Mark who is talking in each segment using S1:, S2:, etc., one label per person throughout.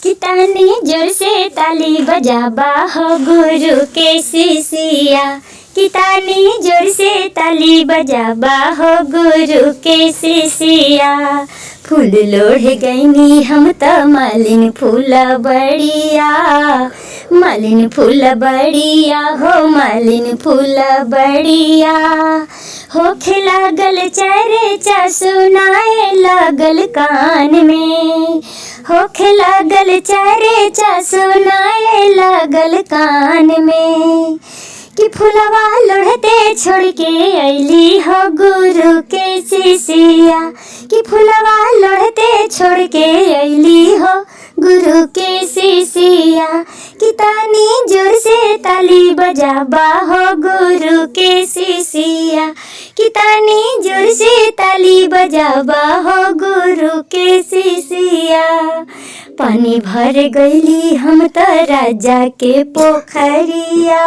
S1: कितनी जोर से ताली बजाबा हो गुरु के शिष्या। कितनी जोर से ताली बजाबा हो गुरु के शिष्या। फूल लोढ़ गईनी हम त मालिन फूल बड़िया। मालिन फूल बड़िया हो मालिन फूल बड़िया। होखे लागल चर्चा सुनाए लागल कान में। होखे लागल चर्चा सुनाए लागल कान में। कि फुलवा लोढ़ते छोड़ के अइली हो गुरु के शिष्या। कि फुलवा लोढ़ते छोड़ के अइली हो गुरु के शिष्या। कितनी जोर से ताली बजाबा हो गुरु के शिष्या। कितनी जोर से ताली बजाबा हो गुरु के शिष्या। पानी भर गईली हम त राजा के पोखरिया।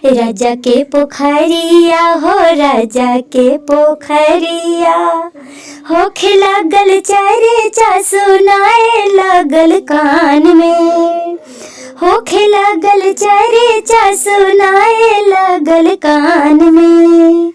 S1: राजा के पोखरिया हो राजा के पोखरिया। होखे लागल चर्चा सुनाए लागल कान में। होखे लागल चर्चा सुनाए लागल कान में।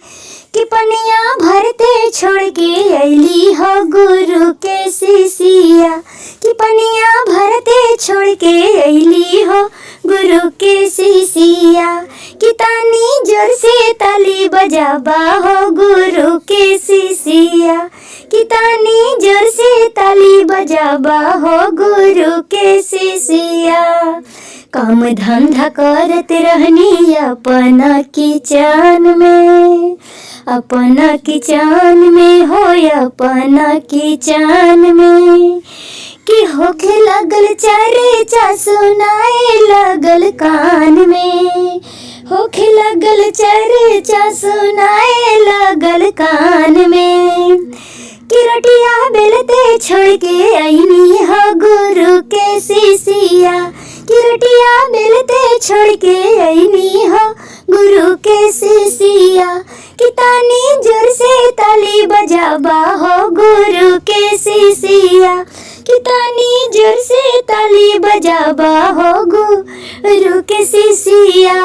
S1: कि पनिया भरते छोड़ के अइली हो गुरु के शिष्या। कि पनिया भरते छोड़ के अइली हो गुरु के शिष्या। कितनी जोर से ताली बजाबा हो गुरु के शिष्या। कितनी जोर से ताली बजाबा हो गुरु के शिष्या। काम धंधा करत रहनी अपना किचन में। अपना किचन में हो अपना किचन में। कि होखे लागल चर्चा सुनाए लागल कान में। होखे लागल चर्चा सुनाए लागल कान में। कि रोटिया बेलते छोड़ के अइनी हो गुरु के शिष्या। कि रोटिया बेलते छोड़ के अइनी हो गुरु के शिष्या। कितनी जोर से ताली बजाबा हो गुरु के शिष्या। कितनी जोर से ताली बजाबा हो गुरु के शिष्या।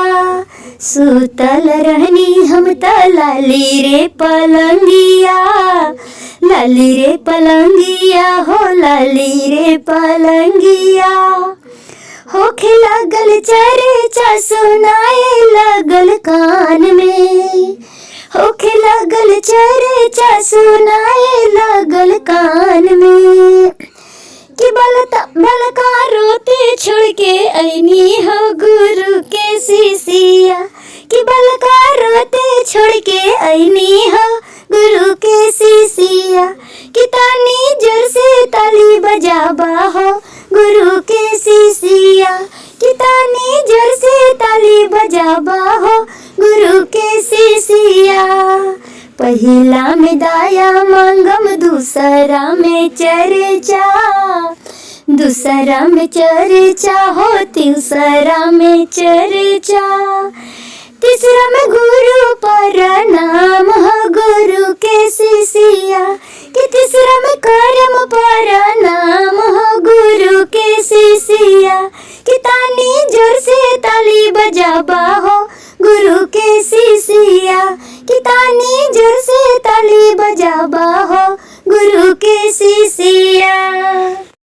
S1: सुतल रहनी हम त लाली रे पलंगिया। लाली रे पलंगिया हो लाली रे पलंगिया। होखे लागल चर्चा सुनाए लागल कान में। होखे लागल चर्चा सुनाए लागल कान में। कि बलका रोते छोड़ के अइनी हो गुरु के शिष्या। कि बलका रोते छोड़ के अइनी हो गुरु के शिष्या। कितनी जोर से ताली बजाबा हो गुरु के शिष्या। कितनी जोर से ताली बजाबा हो गुरु के शिष्या। पहिला में दाया मांगम दूसरा में चर्चा। दूसरा में चर्चा हो तीसरा में चर्चा। तीसरा में गुरु प्रणाम हो गुरु के शिष्या। कि तीसरा में कर्म प्रणाम हो गुरु के शिष्या। कितनी जोर से ताली बजाबा हो गुरु के शिष्या। कितनी जोर से ताली बजाबा हो गुरु के शिष्या।